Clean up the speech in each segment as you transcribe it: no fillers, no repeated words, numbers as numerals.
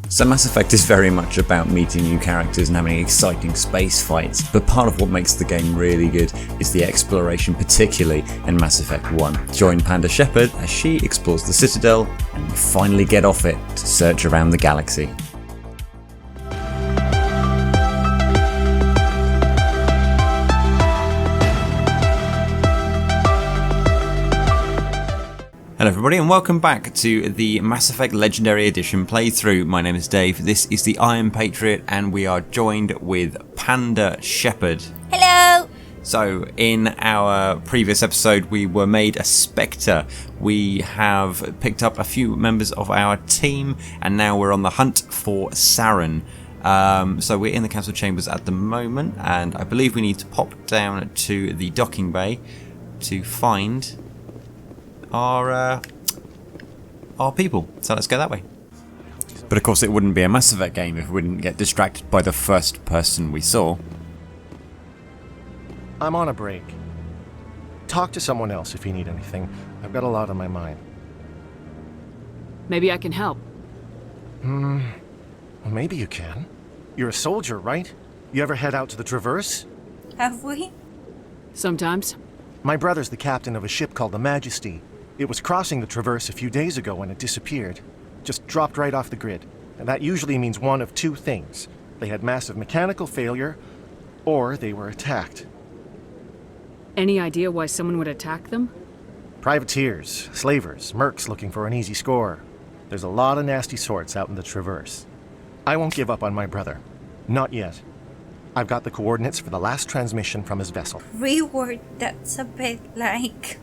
So Mass Effect is very much about meeting new characters and having exciting space fights, but part of what makes the game really good is the exploration, particularly in Mass Effect 1. Join Panda Shepard as she explores the Citadel and we finally get off it to search around the galaxy. Hello everybody and welcome back to the Mass Effect Legendary Edition playthrough. My name is Dave, this is the Iron Patriot and we are joined with Panda Shepard. Hello! So in our previous episode we were made a Spectre. We have picked up a few members of our team and now we're on the hunt for Saren. So we're in the council chambers at the moment and I believe we need to pop down to the docking bay to find our people, so let's go that way. But of course it wouldn't be a Mass Effect game if we didn't get distracted by the first person we saw. I'm on a break. Talk to someone else if you need anything. I've got a lot on my mind. Maybe I can help. Well, maybe you can. You're a soldier, right? You ever head out to the Traverse? Have we? Sometimes. My brother's the captain of a ship called the Majesty. It was crossing the Traverse a few days ago when it disappeared. Just dropped right off the grid. And that usually means one of two things. They had massive mechanical failure, or they were attacked. Any idea why someone would attack them? Privateers, slavers, mercs looking for an easy score. There's a lot of nasty sorts out in the Traverse. I won't give up on my brother. Not yet. I've got the coordinates for the last transmission from his vessel. Reward, that's a bit like...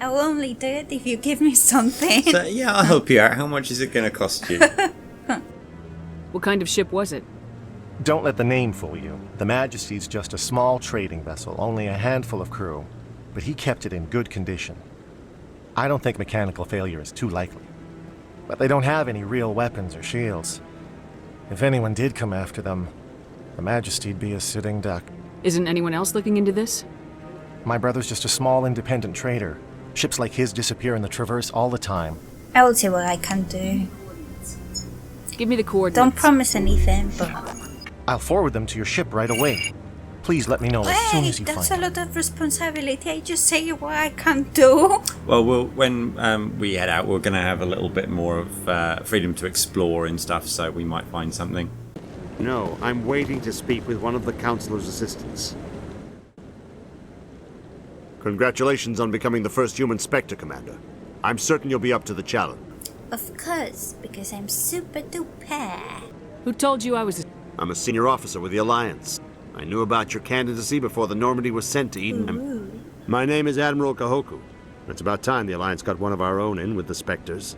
I'll only do it if you give me something. So, yeah, I'll help you out. How much is it going to cost you? What kind of ship was it? Don't let the name fool you. The Majesty's just a small trading vessel, only a handful of crew. But he kept it in good condition. I don't think mechanical failure is too likely. But they don't have any real weapons or shields. If anyone did come after them, the Majesty'd be a sitting duck. Isn't anyone else looking into this? My brother's just a small independent trader. Ships like his disappear in the Traverse all the time. I will see what I can do. Give me the coordinates. Don't promise anything, but... I'll forward them to your ship right away. Please let me know as soon as you that's find a them. lot of responsibility. I just say what I can do. Well, when we head out, we're going to have a little bit more of freedom to explore and stuff, so we might find something. No, I'm waiting to speak with one of the Councilor's assistants. Congratulations on becoming the first human Spectre, Commander. I'm certain you'll be up to the challenge. Of course, because I'm super duper. Who told you I was a... I'm a senior officer with the Alliance. I knew about your candidacy before the Normandy was sent to Eden. My name is Admiral Kahoku. It's about time the Alliance got one of our own in with the Spectres.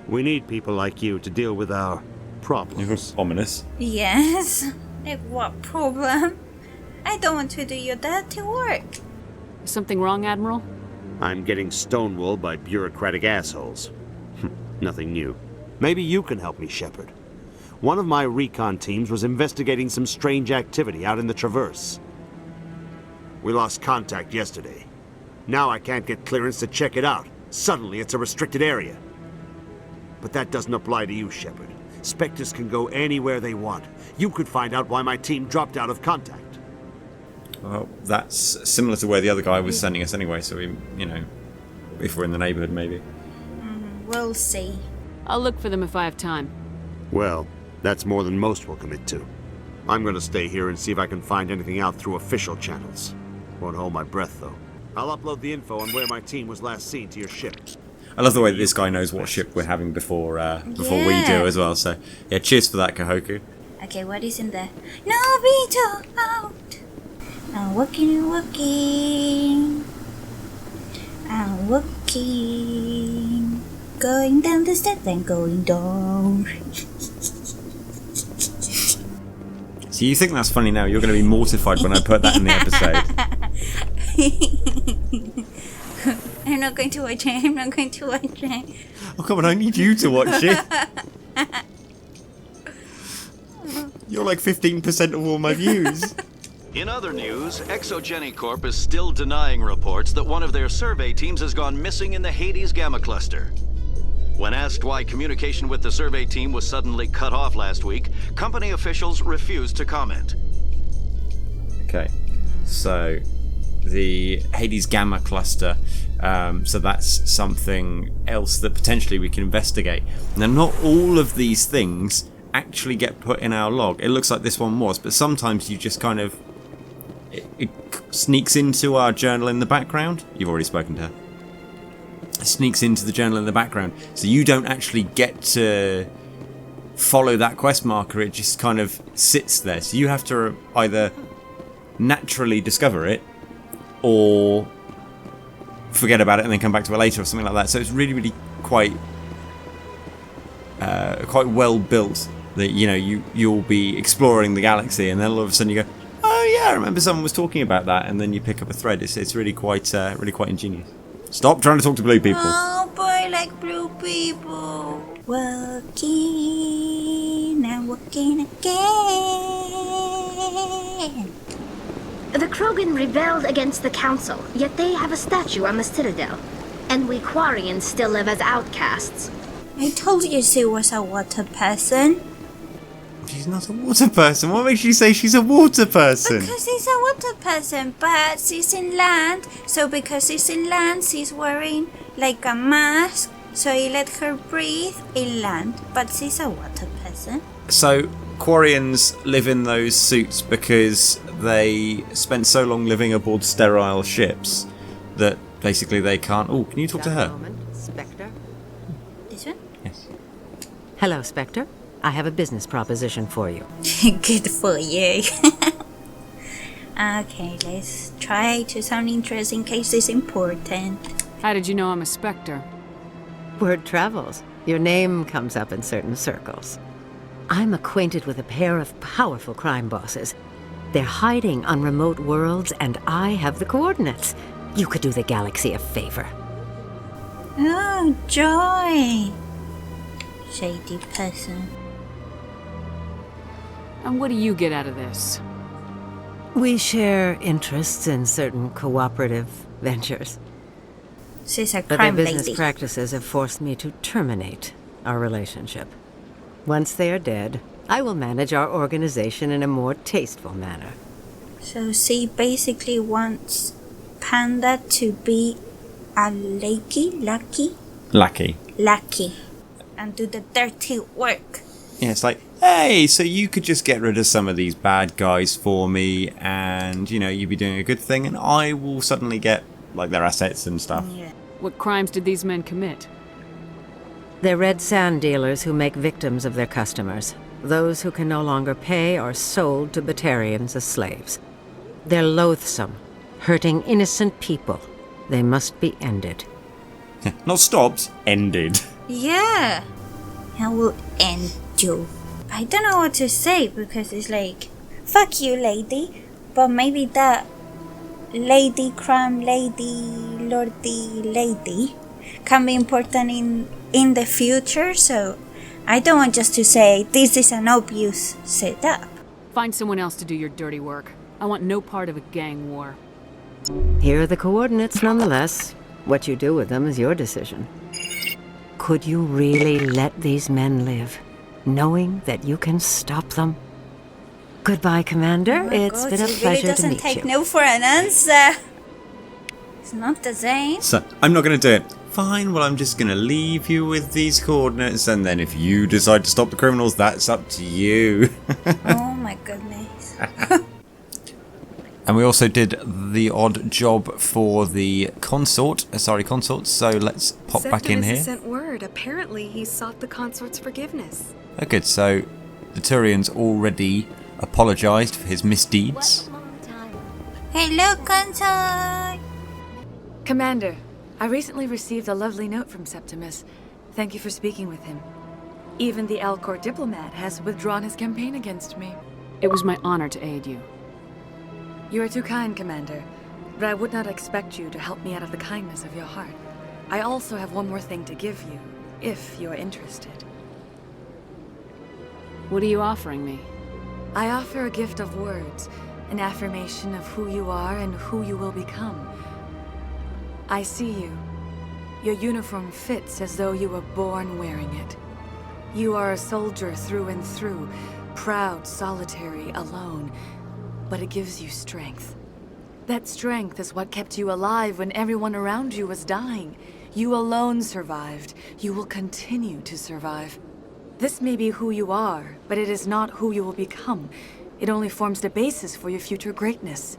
We need people like you to deal with our problems. Ominous. Yes? Like what problem? I don't want to do your dirty work. Is something wrong, Admiral? I'm getting stonewalled by bureaucratic assholes. Nothing new. Maybe you can help me, Shepard. One of my recon teams was investigating some strange activity out in the Traverse. We lost contact yesterday. Now I can't get clearance to check it out. Suddenly it's a restricted area. But that doesn't apply to you, Shepard. Spectres can go anywhere they want. You could find out why my team dropped out of contact. Well, that's similar to where the other guy was sending us anyway, so we, if we're in the neighbourhood, maybe. We'll see. I'll look for them if I have time. Well, that's more than most will commit to. I'm going to stay here and see if I can find anything out through official channels. Won't hold my breath, though. I'll upload the info on where my team was last seen to your ship. I love the way that this guy knows what ship we're having before we do as well, so yeah, cheers for that, Kahoku. Okay, what is in there? No, Vito! Out! I'm walking and walking. I'm walking. Going down the steps and going down. So you think that's funny now? You're going to be mortified when I put that in the episode. I'm not going to watch it. I'm not going to watch it. Oh, come on, I need you to watch it. You're like 15% of all my views. In other news, Exogeny Corp is still denying reports that one of their survey teams has gone missing in the Hades Gamma Cluster. When asked why communication with the survey team was suddenly cut off last week, company officials refused to comment. Okay, so the Hades Gamma cluster, so that's something else that potentially we can investigate. Now, not all of these things actually get put in our log. It looks like this one was, but sometimes you just kind of... It sneaks into our journal in the background. You've already spoken to her. It sneaks into the journal in the background, so you don't actually get to follow that quest marker. It just kind of sits there, so you have to either naturally discover it or forget about it and then come back to it later or something like that. So it's really quite well built that, you know, you'll be exploring the galaxy and then all of a sudden you go, oh yeah, I remember someone was talking about that, and then you pick up a thread. It's really quite ingenious. Stop trying to talk to blue people. Oh boy, like blue people. Walking and walking again. The Krogan rebelled against the Council, yet they have a statue on the Citadel. And we Quarians still live as outcasts. I told you she was a water person. She's not a water person. What makes you say she's a water person? Because she's a water person, but she's in land. So because she's in land, she's wearing like a mask. So you let her breathe in land. But she's a water person. So Quarians live in those suits because they spent so long living aboard sterile ships that basically they can't... Oh, can you talk to her? Spectre? This one? Yes. Hello, Spectre. I have a business proposition for you. Good for you. Okay, let's try to sound interesting in case it's important. How did you know I'm a Spectre? Word travels. Your name comes up in certain circles. I'm acquainted with a pair of powerful crime bosses. They're hiding on remote worlds, and I have the coordinates. You could do the galaxy a favor. Oh, joy. Shady person. And what do you get out of this? We share interests in certain cooperative ventures. She's a But their crime business lady. practices have forced me to terminate our relationship. Once they are dead, I will manage our organization in a more tasteful manner. So she basically wants Panda to be a lucky, and do the dirty work. Yeah, it's like, hey, so you could just get rid of some of these bad guys for me, and, you know, you'd be doing a good thing, and I will suddenly get, like, their assets and stuff. Yeah. What crimes did these men commit? They're red sand dealers who make victims of their customers. Those who can no longer pay are sold to Batarians as slaves. They're loathsome, hurting innocent people. They must be ended. Not stopped, ended. Yeah. I will end you. I don't know what to say because it's like, fuck you, lady. But maybe that lady, crime lady, lordy lady can be important in the future. So I don't want just to say this is an obvious setup. Find someone else to do your dirty work. I want no part of a gang war. Here are the coordinates nonetheless. What you do with them is your decision. Could you really let these men live, knowing that you can stop them? Goodbye, Commander. Oh my It's God, been a she really pleasure to doesn't meet take you. no for an answer. It's not the same. So, I'm not going to do it. Fine, well, I'm just going to leave you with these coordinates, and then if you decide to stop the criminals, that's up to you. Oh my goodness. And we also did the odd job for the consort, so let's pop back in here. Sent word. Apparently, he sought the consort's forgiveness. Oh, good. So the Turian's already apologised for his misdeeds. Hello, Consort. Commander, I recently received a lovely note from Septimus. Thank you for speaking with him. Even the Elcor diplomat has withdrawn his campaign against me. It was my honor to aid you. You are too kind, Commander, but I would not expect you to help me out of the kindness of your heart. I also have one more thing to give you, if you are interested. What are you offering me? I offer a gift of words, an affirmation of who you are and who you will become. I see you. Your uniform fits as though you were born wearing it. You are a soldier through and through, proud, solitary, alone, but it gives you strength. That strength is what kept you alive when everyone around you was dying. You alone survived. You will continue to survive. This may be who you are, but it is not who you will become. It only forms the basis for your future greatness.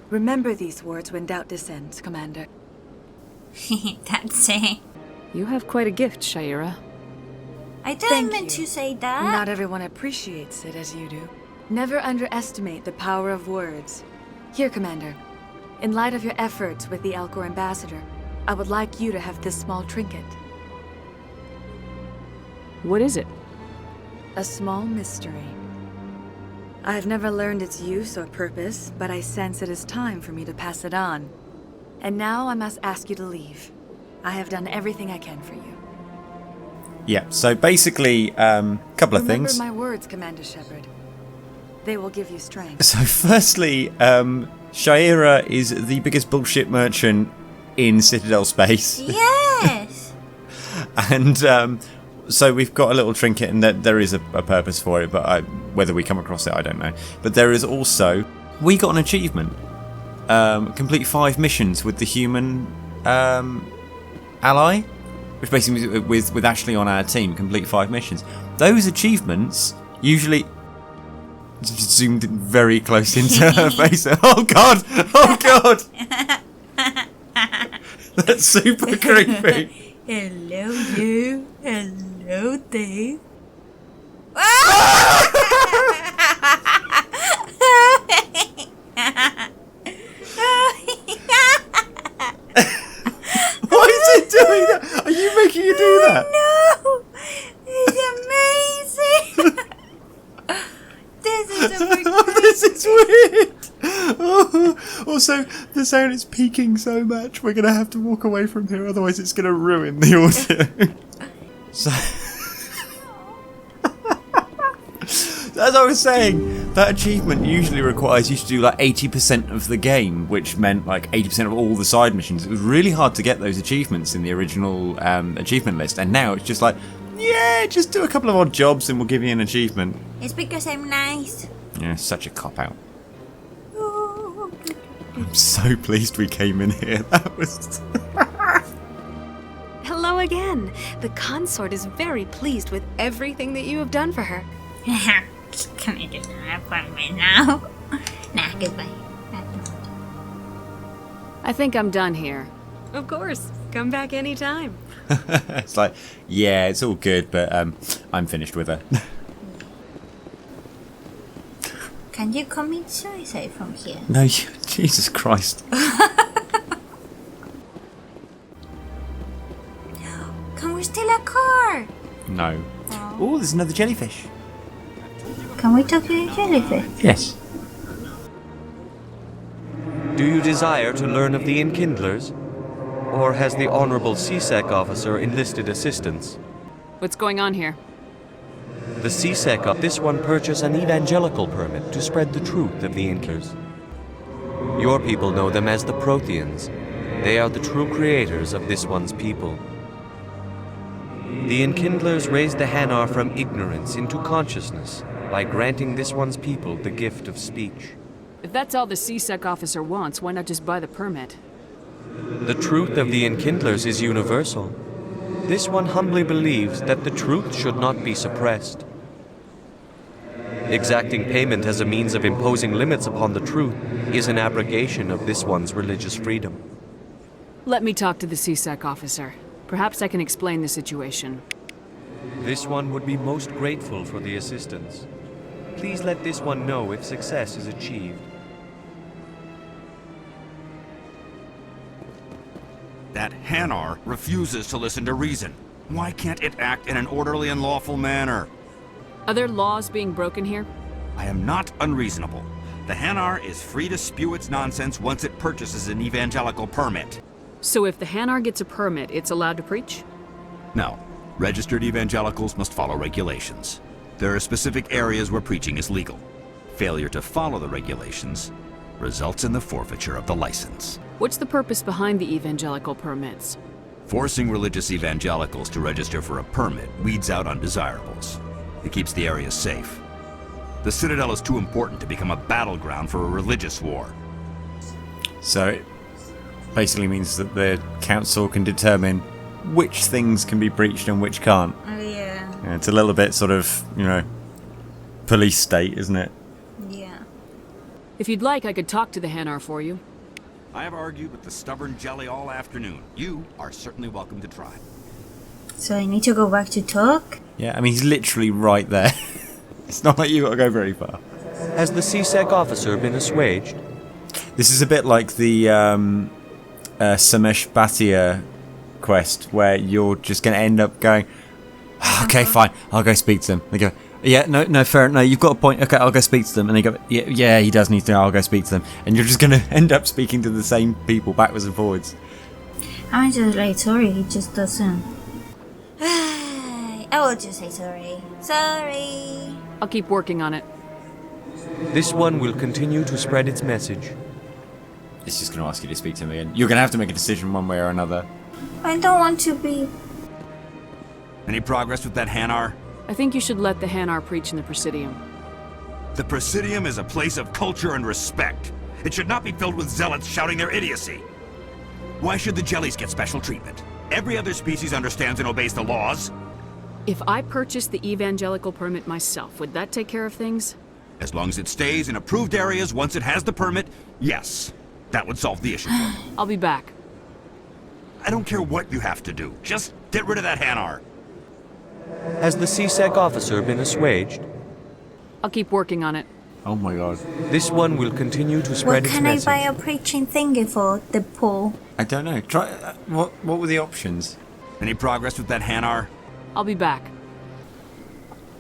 Remember these words when doubt descends, Commander. That's it. You have quite a gift, Sha'ira. I didn't Thank mean you. to say that. Not everyone appreciates it as you do. Never underestimate the power of words. Here, Commander. In light of your efforts with the Alcor Ambassador, I would like you to have this small trinket. What is it? A small mystery. I have never learned its use or purpose, but I sense it is time for me to pass it on. And now I must ask you to leave. I have done everything I can for you. Yeah, so basically, couple of Remember things. my words, Commander Shepard. They will give you strength. So firstly, Sha'ira is the biggest bullshit merchant in Citadel space. Yes. And so we've got a little trinket, and that there is a purpose for it, but whether we come across it, I don't know. But there is also, we got an achievement. Complete 5 missions with the human ally, which basically with Ashley on our team, complete 5 missions. Those achievements usually zoomed in very close into her face. Oh god! Oh god! That's super creepy. Hello, you. Hello, Dave. Why is it doing that? Are you making it do that? No! It's amazing! This is super Oh, this is weird. Oh, also, the sound is peaking so much, we're going to have to walk away from here, otherwise it's going to ruin the audio. So, as I was saying, that achievement usually requires you to do like 80% of the game, which meant like 80% of all the side missions. It was really hard to get those achievements in the original achievement list, and now it's just like, yeah, just do a couple of odd jobs and we'll give you an achievement. It's because I'm nice. Yeah, such a cop-out. I'm so pleased we came in here. That was... Hello again. The Consort is very pleased with everything that you have done for her. Can I do that appointment now? Nah, goodbye. I think I'm done here. Of course. Come back anytime. It's like, yeah, it's all good, but I'm finished with her. Can you commit suicide from here? No, Jesus Christ. Can we steal a car? No. Oh, there's another jellyfish. Can we talk to a jellyfish? Yes. Do you desire to learn of the Enkindlers? Or has the Honorable CSEC officer enlisted assistance? What's going on here? The CSEC of this one purchased an evangelical permit to spread the truth of the Enkindlers. Your people know them as the Protheans. They are the true creators of this one's people. The Enkindlers raised the Hanar from ignorance into consciousness by granting this one's people the gift of speech. If that's all the CSEC officer wants, why not just buy the permit? The truth of the Enkindlers is universal. This one humbly believes that the truth should not be suppressed. Exacting payment as a means of imposing limits upon the truth is an abrogation of this one's religious freedom. Let me talk to the CSEC officer. Perhaps I can explain the situation. This one would be most grateful for the assistance. Please let this one know if success is achieved. That Hanar refuses to listen to reason. Why can't it act in an orderly and lawful manner? Are there laws being broken here? I am not unreasonable. The Hanar is free to spew its nonsense once it purchases an evangelical permit. So if the Hanar gets a permit, it's allowed to preach? No. Registered evangelicals must follow regulations. There are specific areas where preaching is legal. Failure to follow the regulations results in the forfeiture of the license. What's the purpose behind the evangelical permits? Forcing religious evangelicals to register for a permit weeds out undesirables. It keeps the area safe. The Citadel is too important to become a battleground for a religious war. So it basically means that the council can determine which things can be breached and which can't. Oh, yeah. Yeah, it's a little bit sort of, police state, isn't it? Yeah. If you'd like, I could talk to the Hanar for you. I have argued with the stubborn jelly all afternoon. You are certainly welcome to try. So I need to go back to talk? Yeah, I mean, he's literally right there. It's not like you got to go very far. Has the CSEC officer been assuaged? This is a bit like the Samesh Bhatia quest, where you're just going to end up going, okay, fine, I'll go speak to them. They go, yeah, no, fair, no, you've got a point. Okay, I'll go speak to them. And they go, yeah, he does need to. I'll go speak to them. And you're just going to end up speaking to the same people backwards and forwards. I'm just like, sorry, he just doesn't. I will just say sorry. Sorry. I'll keep working on it. This one will continue to spread its message. It's just going to ask you to speak to him again. You're going to have to make a decision one way or another. I don't want to be... Any progress with that Hanar? I think you should let the Hanar preach in the Presidium. The Presidium is a place of culture and respect. It should not be filled with zealots shouting their idiocy. Why should the jellies get special treatment? Every other species understands and obeys the laws. If I purchased the evangelical permit myself, would that take care of things? As long as it stays in approved areas once it has the permit, yes. That would solve the issue. I'll be back. I don't care what you have to do. Just get rid of that Hanar. Has the CSEC officer been assuaged? I'll keep working on it. Oh my god. This one will continue to spread its message. What can I buy a preaching thingy for? The pool? I don't know. Try. What were the options? Any progress with that Hanar? I'll be back.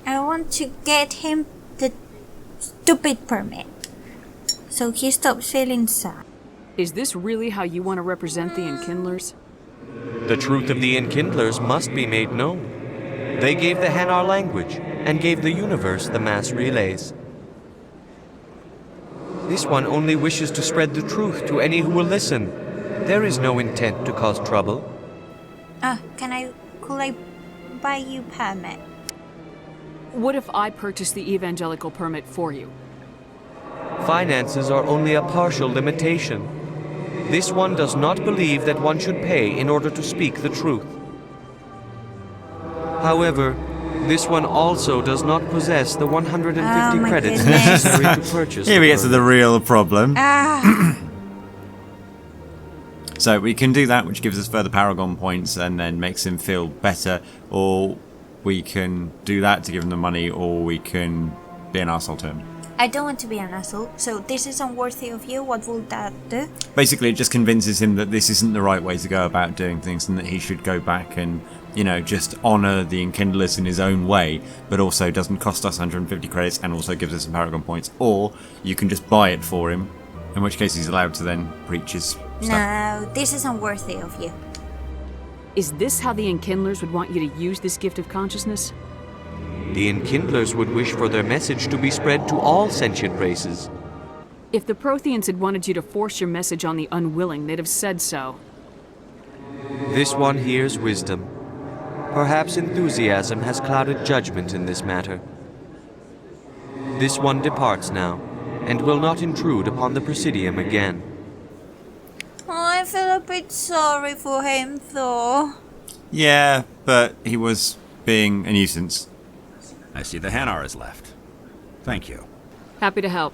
I want to get him the stupid permit, so he stops feeling sad. Is this really how you want to represent the Enkindlers? The truth of the Enkindlers must be made known. They gave the Hanar language, and gave the universe the mass relays. This one only wishes to spread the truth to any who will listen. There is no intent to cause trouble. Could I buy you permit? What if I purchase the evangelical permit for you? Finances are only a partial limitation. This one does not believe that one should pay in order to speak the truth. However, this one also does not possess the 150 credits necessary to purchase. Here we get to the real problem. So we can do that, which gives us further Paragon points and then makes him feel better, or we can do that to give him the money, or we can be an arsehole to him. I don't want to be an asshole, so this is unworthy of you. What will that do? Basically, it just convinces him that this isn't the right way to go about doing things and that he should go back and, just honour the Enkindlers in his own way, but also doesn't cost us 150 credits and also gives us some Paragon points. Or you can just buy it for him, in which case he's allowed to then preach his stuff. No, this is unworthy of you. Is this how the Enkindlers would want you to use this gift of consciousness? The Enkindlers would wish for their message to be spread to all sentient races. If the Protheans had wanted you to force your message on the unwilling, they'd have said so. This one hears wisdom. Perhaps enthusiasm has clouded judgment in this matter. This one departs now, and will not intrude upon the Presidium again. Oh, I feel a bit sorry for him, though. Yeah, but he was being a nuisance. I see the Hanar is left. Thank you. Happy to help.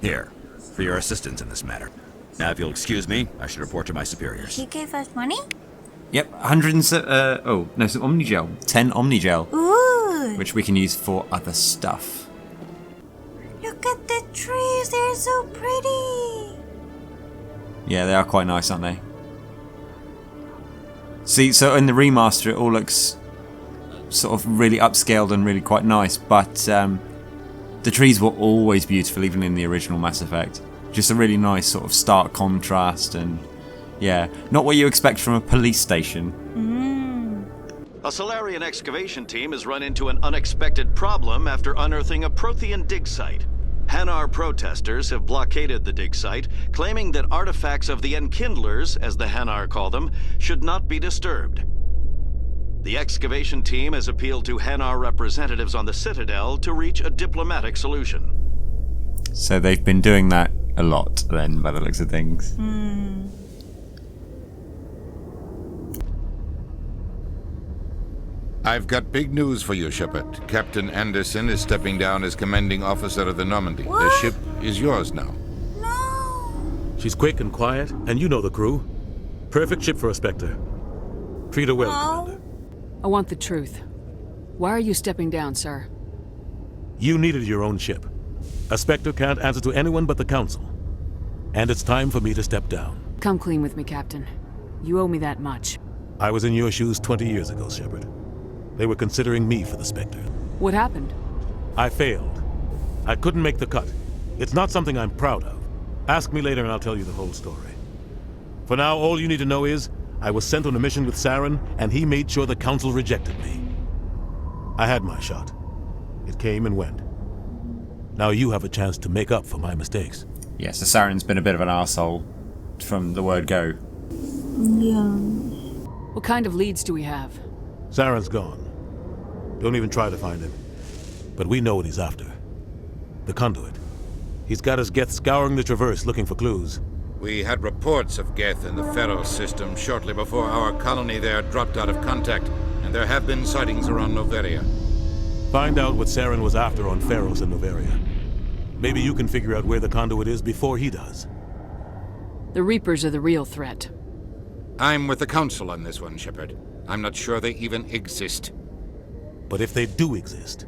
Here, for your assistance in this matter. Now, if you'll excuse me, I should report to my superiors. He gave us money? Yep, 107. Some Omnigel. 10 Omnigel. Ooh! Which we can use for other stuff. Look at the trees, they're so pretty! Yeah, they are quite nice, aren't they? See, so in the remaster, it all looks sort of really upscaled and really quite nice, but the trees were always beautiful, even in the original Mass Effect. Just a really nice sort of stark contrast, and yeah, not what you expect from a police station. A Solarian excavation team has run into an unexpected problem after unearthing a Prothean dig site. Hanar protesters have blockaded the dig site, claiming that artifacts of the Enkindlers, as the Hanar call them, should not be disturbed. The excavation team has appealed to Hanar representatives on the Citadel to reach a diplomatic solution. So they've been doing that a lot, then, by the looks of things. I've got big news for you, Shepard. Captain Anderson is stepping down as commanding officer of the Normandy. What? The ship is yours now. She's quick and quiet, and you know the crew. Perfect ship for a Spectre. Treat her well, Commander. I want the truth. Why are you stepping down, sir? You needed your own ship. A Spectre can't answer to anyone but the Council. And it's time for me to step down. Come clean with me, Captain. You owe me that much. I was in your shoes 20 years ago, Shepard. They were considering me for the Spectre. What happened? I failed. I couldn't make the cut. It's not something I'm proud of. Ask me later and I'll tell you the whole story. For now, all you need to know is, I was sent on a mission with Saren, and he made sure the Council rejected me. I had my shot. It came and went. Now you have a chance to make up for my mistakes. Yeah, so Saren's been a bit of an arsehole from the word go. Yeah. What kind of leads do we have? Saren's gone. Don't even try to find him. But we know what he's after. The conduit. He's got his Geth scouring the Traverse looking for clues. We had reports of Geth in the Pharos system shortly before our colony there dropped out of contact, and there have been sightings around Noveria. Find out what Saren was after on Pharos and Noveria. Maybe you can figure out where the conduit is before he does. The Reapers are the real threat. I'm with the Council on this one, Shepard. I'm not sure they even exist. But if they do exist,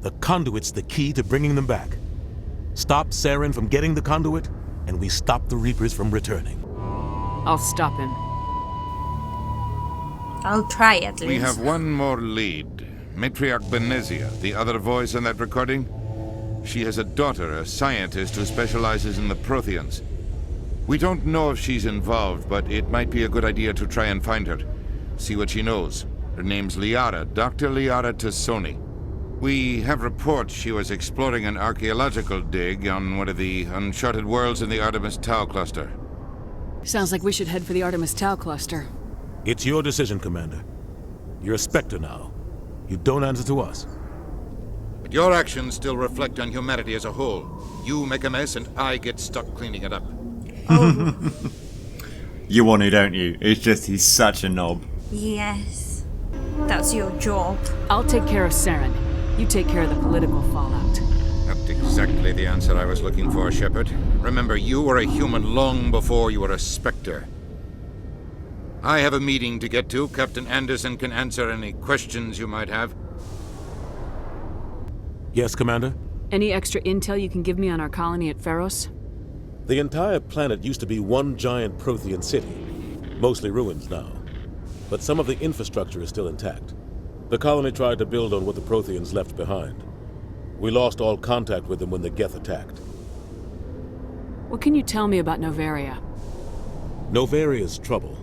the conduit's the key to bringing them back. Stop Saren from getting the conduit, and we stop the Reapers from returning. I'll stop him. I'll try at least. We have one more lead. Matriarch Benezia, the other voice in that recording. She has a daughter, a scientist who specializes in the Protheans. We don't know if she's involved, but it might be a good idea to try and find her. See what she knows. Her name's Liara, Dr. Liara Tassoni. We have reports she was exploring an archaeological dig on one of the uncharted worlds in the Artemis Tau cluster. Sounds like we should head for the Artemis Tau cluster. It's your decision, Commander. You're a Spectre now. You don't answer to us. But your actions still reflect on humanity as a whole. You make a mess and I get stuck cleaning it up. You want to, don't you? It's just he's such a knob. Yes. That's your job. I'll take care of Saren. You take care of the political fallout. Not exactly the answer I was looking for, Shepard. Remember, you were a human long before you were a Spectre. I have a meeting to get to. Captain Anderson can answer any questions you might have. Yes, Commander? Any extra intel you can give me on our colony at Pharos? The entire planet used to be one giant Prothean city. Mostly ruins now. But some of the infrastructure is still intact. The colony tried to build on what the Protheans left behind. We lost all contact with them when the Geth attacked. What can you tell me about Noveria? Noveria's trouble.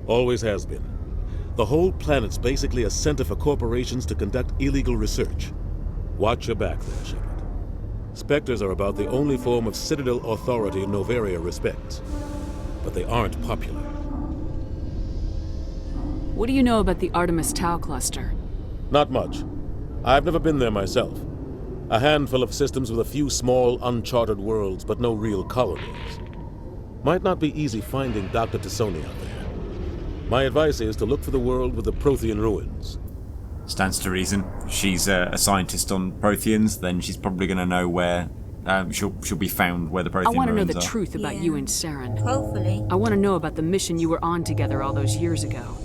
Always has been. The whole planet's basically a center for corporations to conduct illegal research. Watch your back there, Shepard. Spectres are about the only form of Citadel authority Noveria respects. But they aren't popular. What do you know about the Artemis Tau cluster? Not much. I've never been there myself. A handful of systems with a few small, uncharted worlds, but no real colonies. Might not be easy finding Dr. Tassoni out there. My advice is to look for the world with the Prothean ruins. Stands to reason. She's a scientist on Protheans, then she's probably going to know where she'll be found where the Prothean ruins are. I want to know the truth about you and Saren. Hopefully. I want to know about the mission you were on together all those years ago.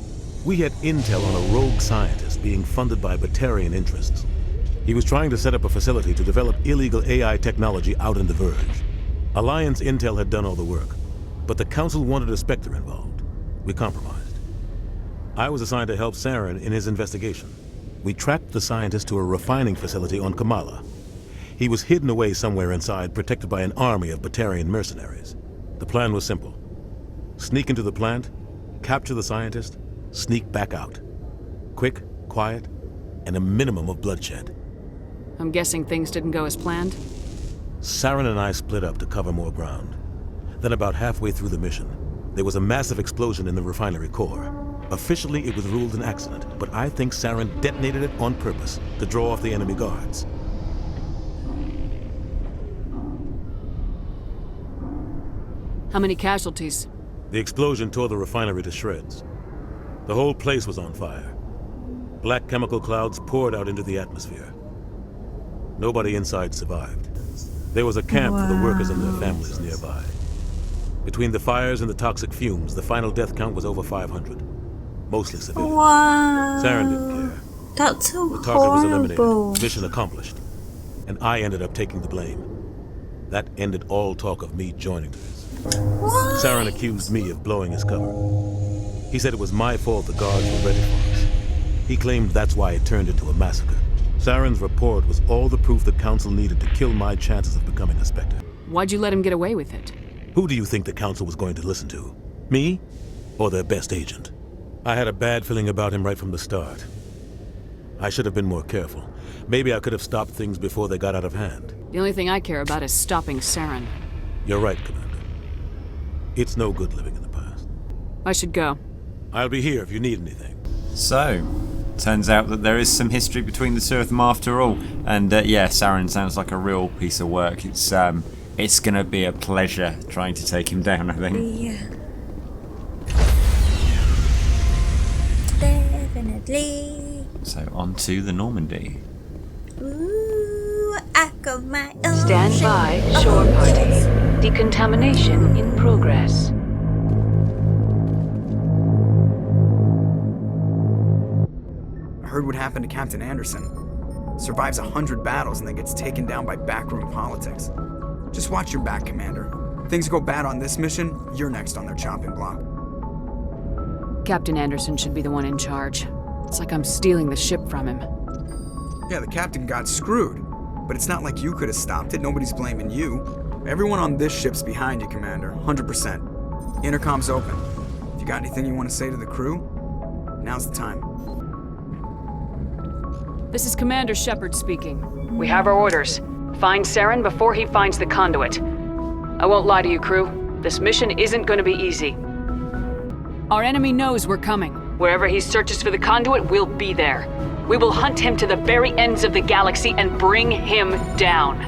We had intel on a rogue scientist being funded by Batarian interests. He was trying to set up a facility to develop illegal AI technology out in the Verge. Alliance intel had done all the work, but the Council wanted a Spectre involved. We compromised. I was assigned to help Saren in his investigation. We tracked the scientist to a refining facility on Kamala. He was hidden away somewhere inside, protected by an army of Batarian mercenaries. The plan was simple. Sneak into the plant, capture the scientist, sneak back out. Quick, quiet, and a minimum of bloodshed. I'm guessing things didn't go as planned? Saren and I split up to cover more ground. Then about halfway through the mission, there was a massive explosion in the refinery core. Officially, it was ruled an accident, but I think Saren detonated it on purpose to draw off the enemy guards. How many casualties? The explosion tore the refinery to shreds. The whole place was on fire. Black chemical clouds poured out into the atmosphere. Nobody inside survived. There was a camp for the workers and their families nearby. Between the fires and the toxic fumes, the final death count was over 500. Mostly civilians. Wow. Saren didn't care. That's so The target was horrible. eliminated. Mission accomplished. And I ended up taking the blame. That ended all talk of me joining this. What? Saren accused me of blowing his cover. He said it was my fault the guards were ready for us. He claimed that's why it turned into a massacre. Saren's report was all the proof the Council needed to kill my chances of becoming a Spectre. Why'd you let him get away with it? Who do you think the Council was going to listen to? Me? Or their best agent? I had a bad feeling about him right from the start. I should have been more careful. Maybe I could have stopped things before they got out of hand. The only thing I care about is stopping Saren. You're right, Commander. It's no good living in the past. I should go. I'll be here if you need anything. So, turns out that there is some history between the two of them after all. And yeah, Saren sounds like a real piece of work. It's gonna be a pleasure trying to take him down, I think. Yeah. Definitely. So on to the Normandy. Ooh, I got my own Stand ship. by, shore party. Decontamination in progress. I heard what happened to Captain Anderson. Survives 100 battles and then gets taken down by backroom politics. Just watch your back, Commander. Things go bad on this mission, you're next on their chopping block. Captain Anderson should be the one in charge. It's like I'm stealing the ship from him. Yeah, the captain got screwed. But it's not like you could have stopped it. Nobody's blaming you. Everyone on this ship's behind you, Commander. 100%. Intercom's open. If you got anything you want to say to the crew, now's the time. This is Commander Shepard speaking. We have our orders. Find Saren before he finds the conduit. I won't lie to you, crew. This mission isn't going to be easy. Our enemy knows we're coming. Wherever he searches for the conduit, we'll be there. We will hunt him to the very ends of the galaxy and bring him down.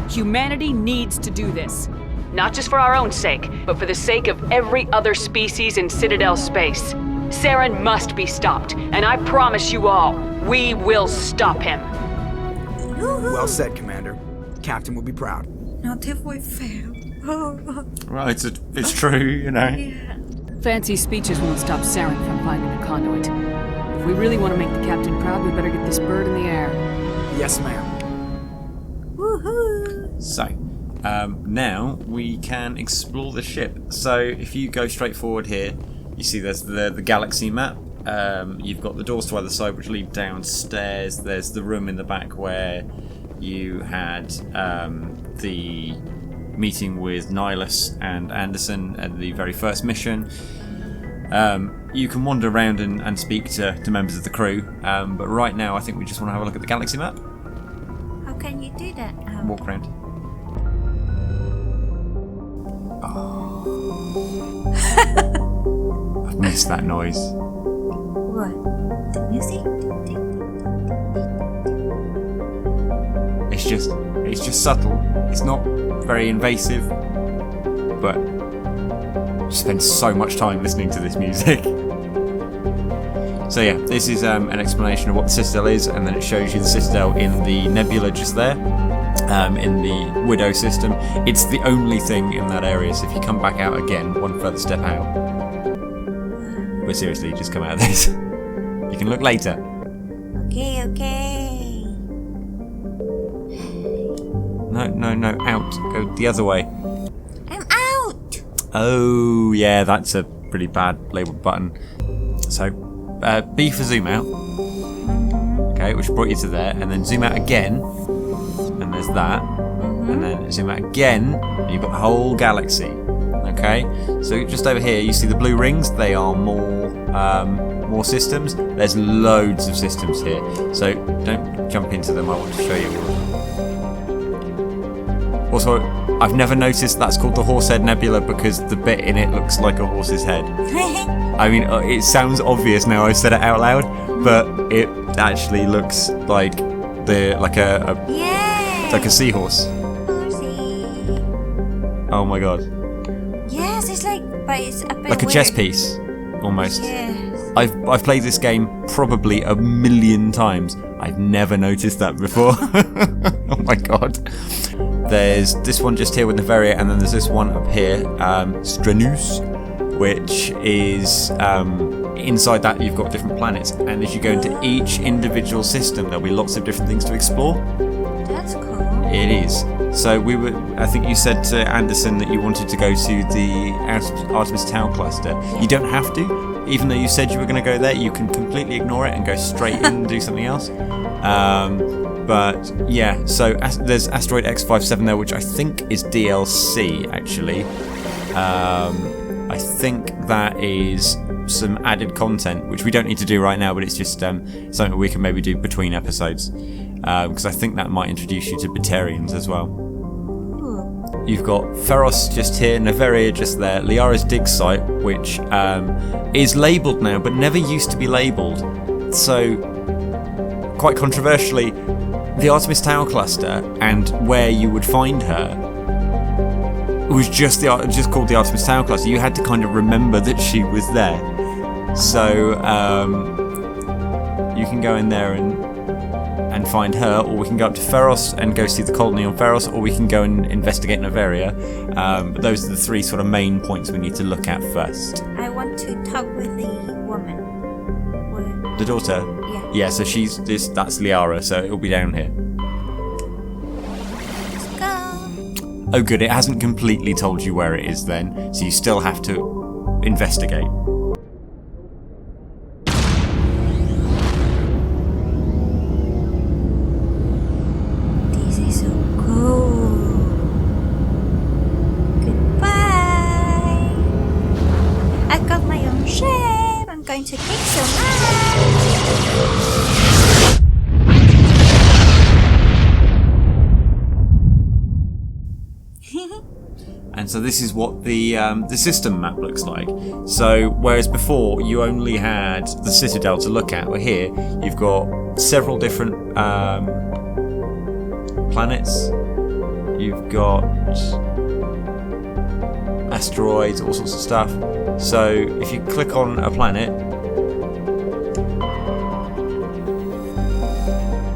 Humanity needs to do this. Not just for our own sake, but for the sake of every other species in Citadel space. Saren must be stopped, and I promise you all, we will stop him. Well said, Commander. Captain will be proud. Not if we fail. Well, it's true, you know. Yeah. Fancy speeches won't stop Saren from finding the conduit. If we really want to make the captain proud, we better get this bird in the air. Yes, ma'am. Woohoo! So, now we can explore the ship. So, if you go straight forward here, you see there's the galaxy map. You've got the doors to either side which lead downstairs. There's the room in the back where you had the meeting with Nihilus and Anderson at the very first mission. You can wander around and speak to members of the crew, but right now I think we just want to have a look at the galaxy map. How can you do that? Walk around. Oh. I've missed that noise. What? The music? It's just subtle. It's not very invasive, but I spend so much time listening to this music. So yeah, this is an explanation of what the Citadel is, and then it shows you the Citadel in the nebula just there, in the Widow system. It's the only thing in that area, so if you come back out again, one further step out. But seriously, just come out of this. You can look later. Okay. No, out. Go the other way. I'm out! Oh, yeah, that's a pretty bad labeled button. So, B for zoom out. Okay, which brought you to there, and then zoom out again, and there's that, and then zoom out again, and you've got the whole galaxy. Okay, so just over here you see the blue rings. They are more more systems. There's loads of systems here, so don't jump into them. I want to show you all of them. Also, I've never noticed that's called the Horsehead Nebula because the bit in it looks like a horse's head. I mean, it sounds obvious now I've said it out loud, but it actually looks like like a seahorse. Oh my god. Yes, it's like, but it's a bit like a weird. chess piece, almost. Yes. I've played this game probably 1,000,000 times. I've never noticed that before. Oh my god. There's this one just here with Neveria, and then there's this one up here, Strenus, which is inside that you've got different planets, and as you go into each individual system, there'll be lots of different things to explore. That's cool. It is. So I think you said to Anderson that you wanted to go to the Artemis Tau cluster. You don't have to. Even though you said you were going to go there, you can completely ignore it and go straight in and do something else. But yeah, so there's Asteroid X57 there, which I think is DLC, actually. I think that is some added content, which we don't need to do right now, but it's just something we can maybe do between episodes. Because I think that might introduce you to Batarians as well. You've got Feros just here, Neveria just there, Liara's dig site, which is labelled now, but never used to be labelled. So, quite controversially, the Artemis Tau cluster and where you would find her was just called the Artemis Tau cluster. You had to kind of remember that she was there. So, you can go in there and find her, or we can go up to Feros and go see the colony on Feros, or we can go and investigate Neveria. But those are the three sort of main points we need to look at first. I want to talk with the woman. The daughter? Yeah. Yeah, so that's Liara, so it'll be down here. Let's go. Oh good, it hasn't completely told you where it is then, so you still have to investigate. Going to kick some ass. And so this is what the system map looks like. So whereas before you only had the Citadel to look at, well here you've got several different planets. You've got asteroids, all sorts of stuff. So if you click on a planet,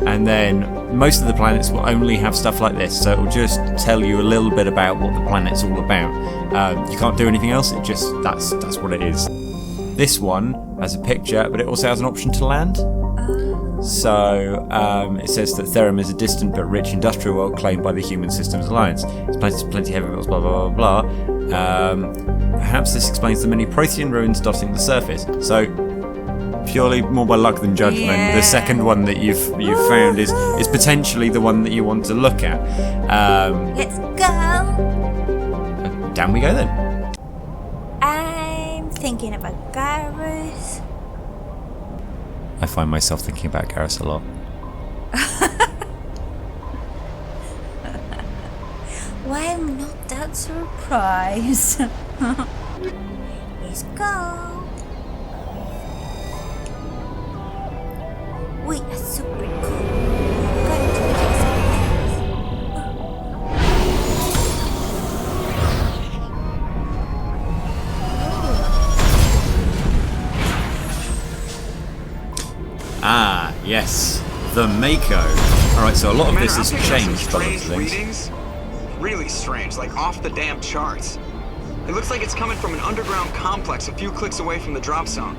and then most of the planets will only have stuff like this, so it will just tell you a little bit about what the planet's all about. You can't do anything else, it just that's what it is. This one has a picture, but it also has an option to land. So it says that Therum is a distant but rich industrial world claimed by the Human Systems Alliance. It's plenty of heavy metals, blah blah blah blah. Perhaps this explains the many Prothean ruins dotting the surface. So, purely more by luck than judgment, the second one that you've found is potentially the one that you want to look at. Let's go. Down we go then. I'm thinking about Garrus. I find myself thinking about Garrus a lot. Why I'm not that surprised. Let's go. Wait, that's super cool. Ah, yes, the Mako. Alright, so a lot of this has changed by the looks of things. Really strange, like off the damn charts. It looks like it's coming from an underground complex a few clicks away from the drop zone.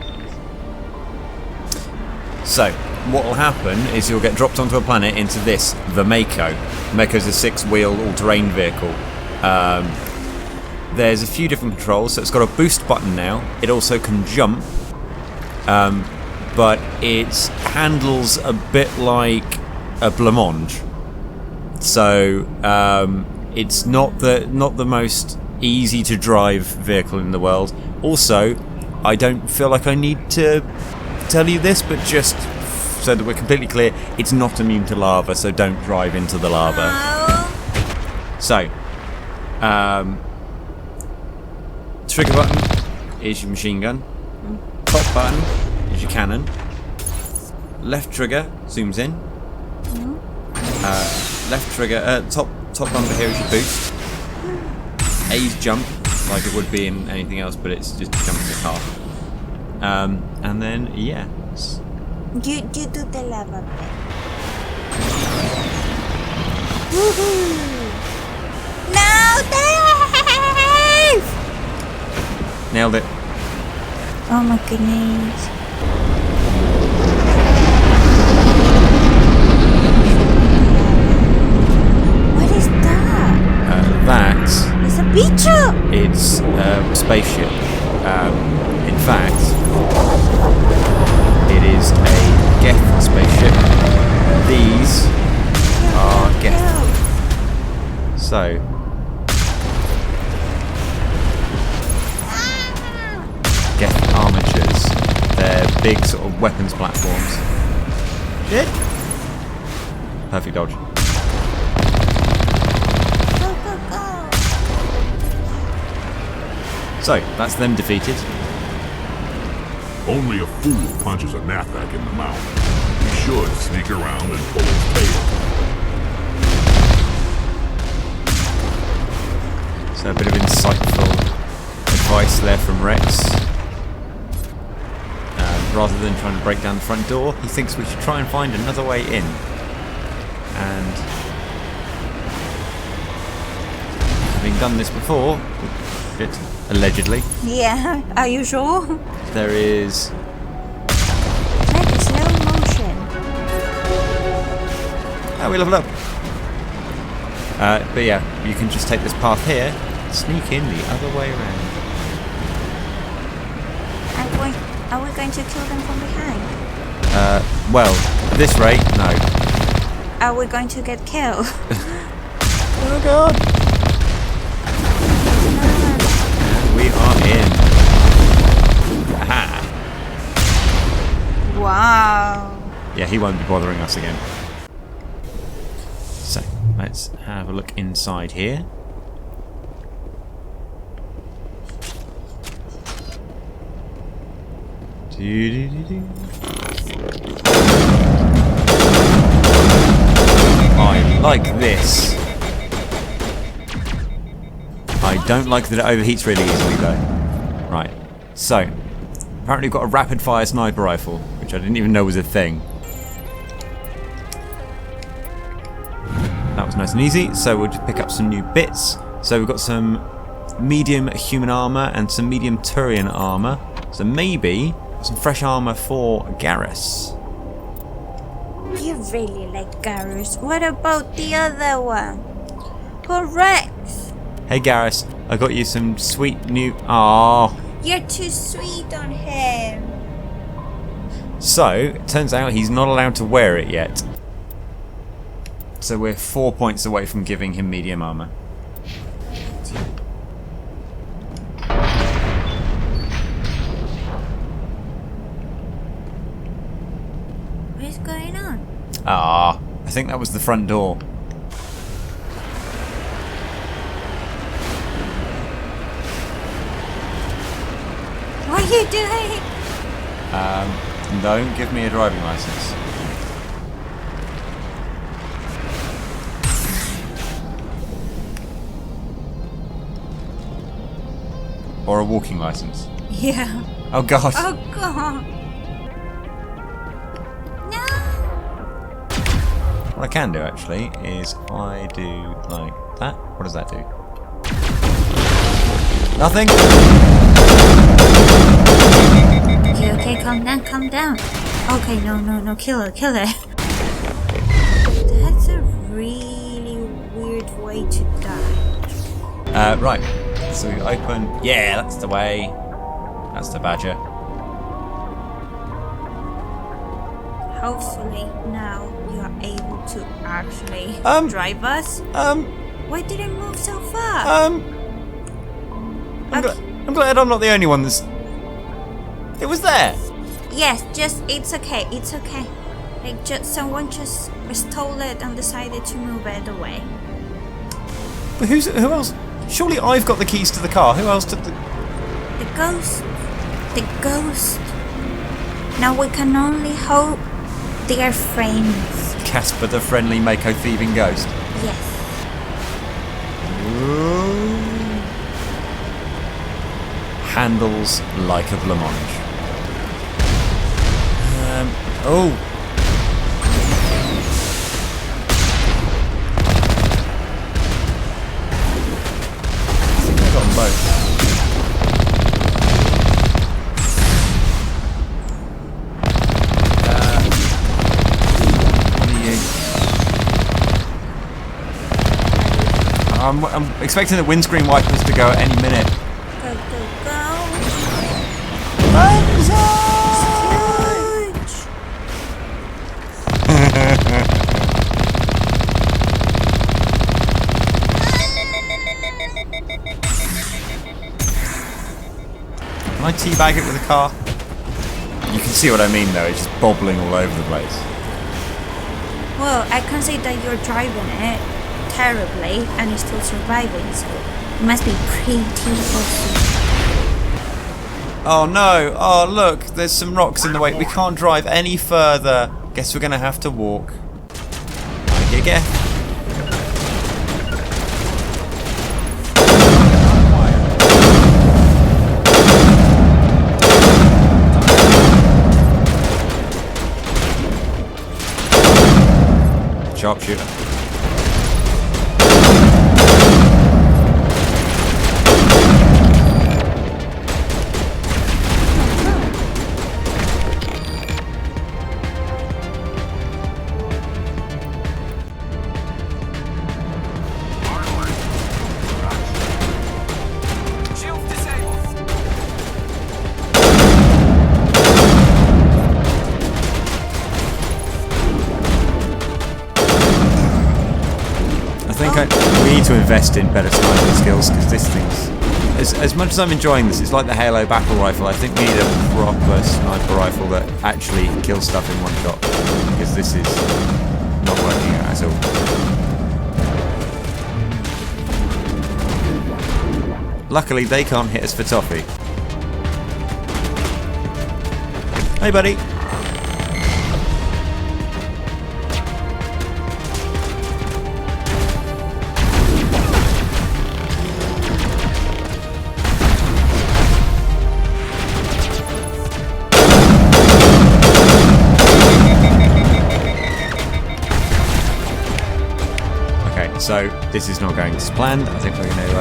So, what will happen is you'll get dropped onto a planet into this, the Mako. The Mako's a 6-wheel all-terrain vehicle. There's a few different controls, so it's got a boost button now. It also can jump, but it handles a bit like a blancmange. So, it's not the most easy to drive vehicle in the world. Also, I don't feel like I need to tell you this, but just so that we're completely clear, it's not immune to lava, so don't drive into the lava. So, trigger button is your machine gun. Top button is your cannon. Left trigger zooms in. Left trigger, top bumper here is your boost. A's jump, like it would be in anything else, but it's just jumping the car. And then, yeah. You do the lava bit. Woohoo! No, Dave! Nailed it. Oh my goodness. What is that? It's a bicho! It's a spaceship. In fact, it is a Geth spaceship. These are Geth. So, Geth armatures. They're big sort of weapons platforms. Shit! Perfect dodge. So, that's them defeated. Only a fool punches a Nathak in the mouth. He should sneak around and pull his tail. So a bit of insightful advice there from Rex. Rather than trying to break down the front door, he thinks we should try and find another way in. And having done this before, allegedly. Yeah, are you sure? There is... Like a slow motion. Oh, we leveled up. But yeah, you can just take this path here, sneak in the other way around. Are we going to kill them from behind? Well, at this rate, no. Are we going to get killed? Oh god! We are in. Aha! Wow. Yeah, he won't be bothering us again. So, let's have a look inside here. I like this. I don't like that it overheats really easily though. Right, so apparently we've got a rapid fire sniper rifle, which I didn't even know was a thing. That was nice and easy, so we'll just pick up some new bits. So we've got some medium human armor and some medium Turian armor. So maybe some fresh armor for Garrus. You really like Garrus. What about the other one? For Rex. Hey Garrus, I got you some sweet new... Aww. You're too sweet on him. So, it turns out he's not allowed to wear it yet. So we're 4 points away from giving him medium armor. What's going on? Ah, I think that was the front door. What are you doing? Don't give me a driving license. Or a walking license. Yeah. Oh god. Oh god. What I can do actually is I do like that. What does that do? Nothing. Okay, calm down. Okay, no, kill her. That's a really weird way to die. Right. So we open. Yeah, that's the way. That's the badger. Hopefully now you are able to actually drive us. Why did it move so far? I'm glad I'm not the only one that's... It was there. Yes, it's okay. It's okay. Like, someone just stole it and decided to move it away. But who else? Surely I've got the keys to the car. Who else did the... The ghost. The ghost. Now we can only hope they are friends. Casper the friendly Mako thieving ghost. Yes. Ooh. Handles like a blancmange. Oh. I think I got them both. I'm expecting the windscreen wipers to go at any minute. Go, go, go. Can I teabag it with a car? You can see what I mean though, it's just bobbling all over the place. Well, I can see that you're driving it terribly and you're still surviving, so it must be pretty awesome. Oh no, oh look, there's some rocks in the way. We can't drive any further. Guess we're gonna have to walk. Here you go. Sharpshooter. We need to invest in better sniping skills because this thing's... As much as I'm enjoying this, it's like the Halo battle rifle. I think we need a proper sniper rifle that actually kills stuff in one shot because this is not working out at all. Luckily, they can't hit us for toffee. Hey, buddy. So this is not going as planned. I think we're going to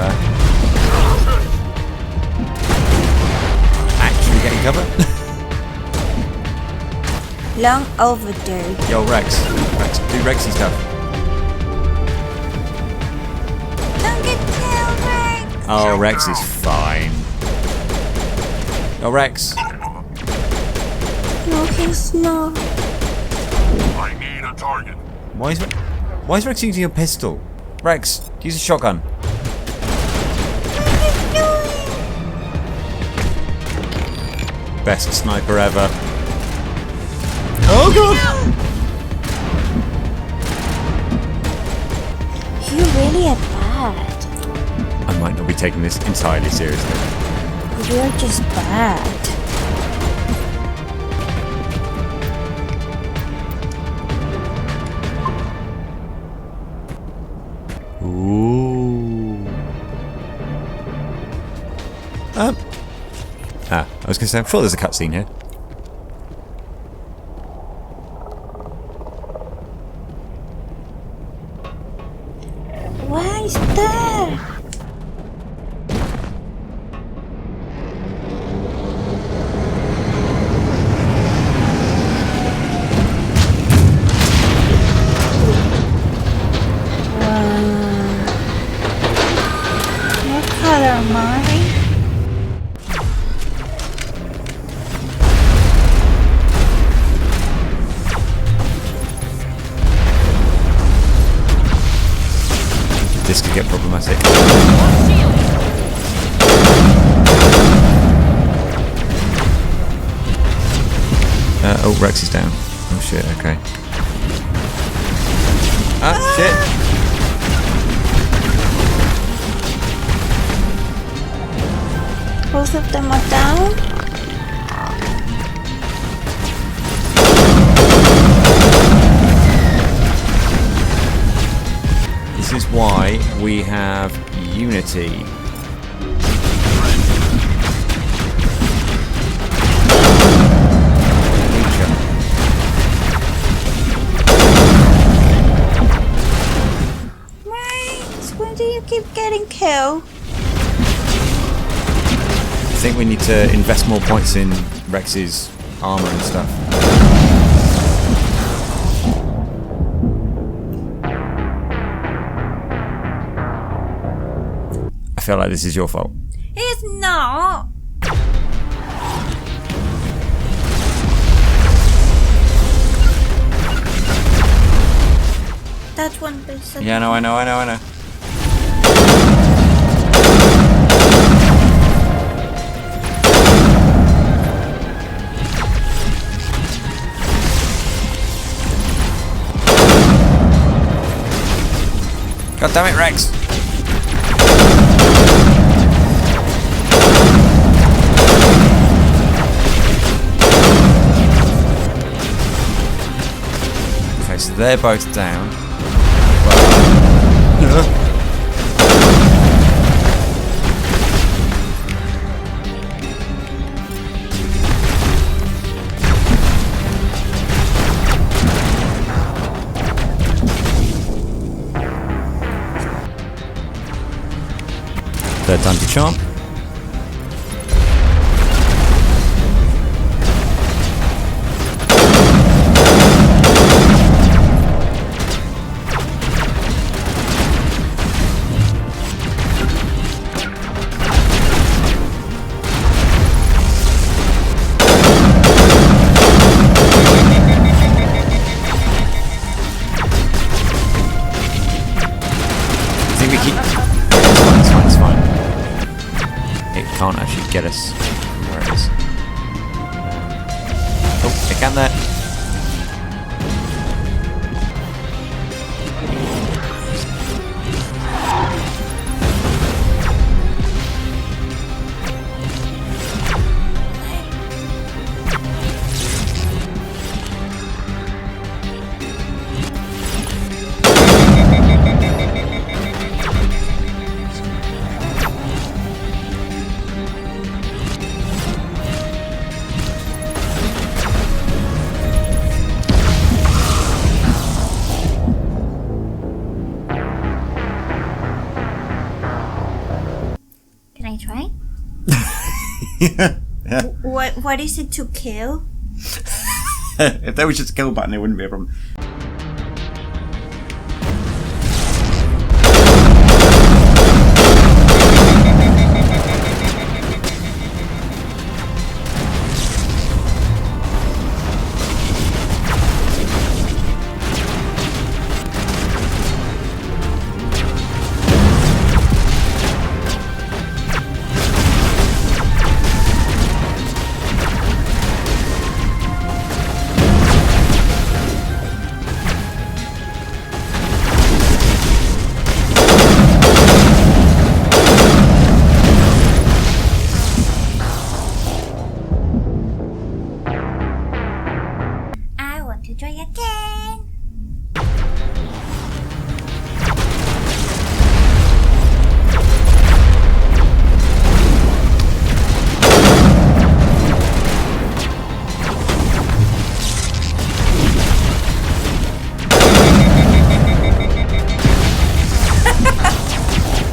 actually get in cover. Long overdue. Yo, Rex, do Rexy stuff. Don't get killed, Rex. Oh, Rex is fine. Yo, Rex. No, he's not. I need a target. Why is Rex using a pistol? Rex, use a shotgun. Best sniper ever. Oh god! You're really a bad. I might not be taking this entirely seriously. You're just bad. Ooh. I was going to say, I'm sure there's a cutscene here. Why is there? What color am I? This could get problematic. Oh, Rex is down. Oh shit, okay. Ah, shit! Both of them are down. This is why we have unity. Why do you keep getting killed? I think we need to invest more points in Rex's armor and stuff. I feel like this is your fault. It's not. That's one person. Yeah, I know. God damn it, Rex! Okay, so they're both down. Third time to charm. I think we keep... It's fine. It can't actually get us where it is. Oh, it can there. Can I try? Yeah. What is it to kill? If there was just a kill button, it wouldn't be a problem. To try again.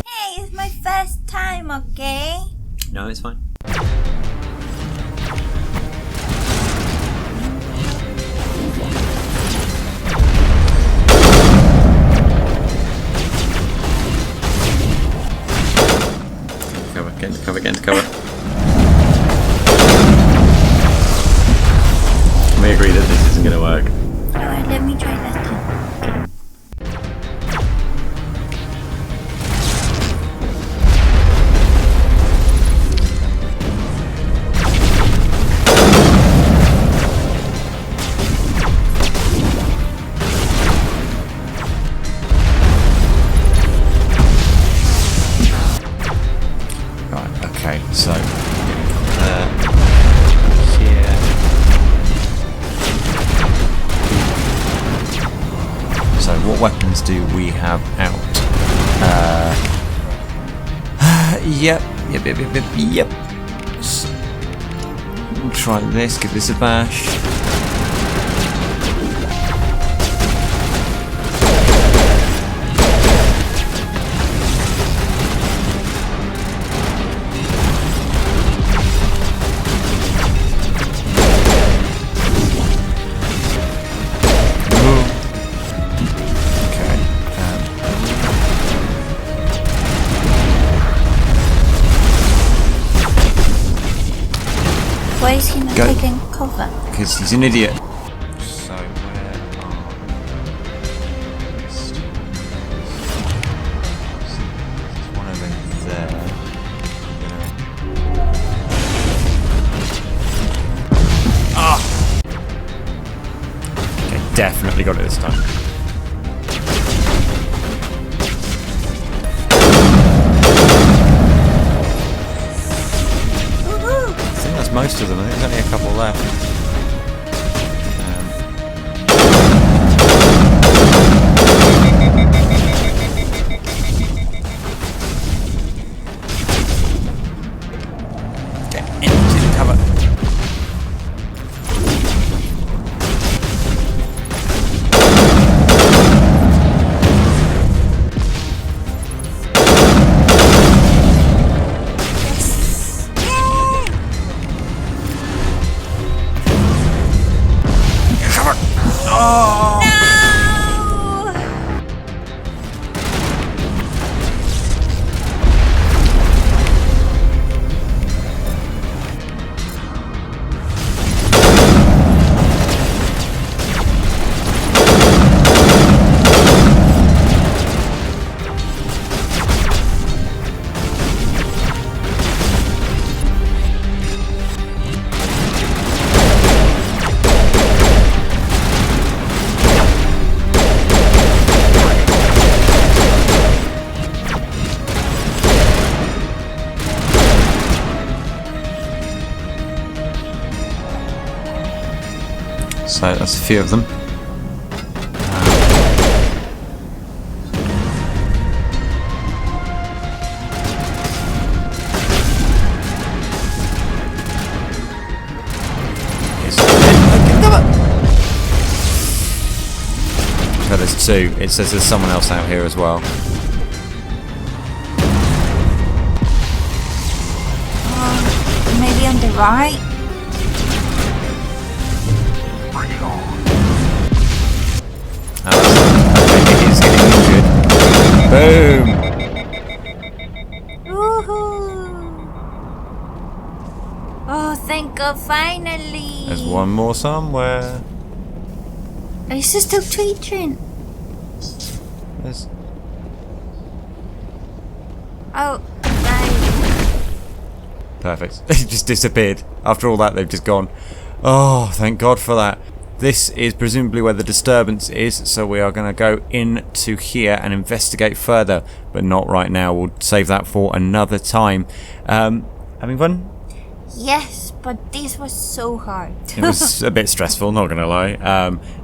Hey, it's my first time, okay? No, it's fine. Get into cover. We agree that this isn't going to work. Alright, let me try that time. what weapons do we have out? Yep. We'll try this, give this a bash. Why is he not taking cover? Because he's an idiot. So where are there's one over there. Ah! Okay, definitely got it this time. Most of them. I think there's only a couple left. Get into cover. So that's a few of them. So there's two. It says there's someone else out here as well. Maybe on the right? Okay, it is getting injured. Boom! Woohoo! Oh, thank God, finally! There's one more somewhere. Is this still tweeting? There's... Oh, nice. Perfect. It just disappeared. After all that, they've just gone. Oh, thank God for that. This is presumably where the disturbance is, so we are going to go into here and investigate further, but not right now. We'll save that for another time. Having fun? Yes, but this was so hard. It was a bit stressful, not going to lie.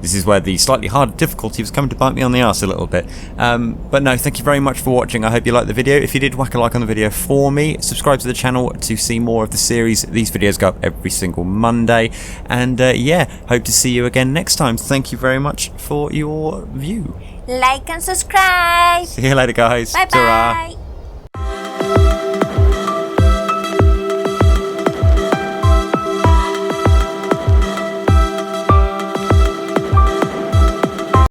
This is where the slightly harder difficulty was coming to bite me on the arse a little bit. But no, thank you very much for watching. I hope you liked the video. If you did, whack a like on the video for me. Subscribe to the channel to see more of the series. These videos go up every single Monday. And yeah, hope to see you again next time. Thank you very much for your view. Like and subscribe. See you later, guys. Bye-bye.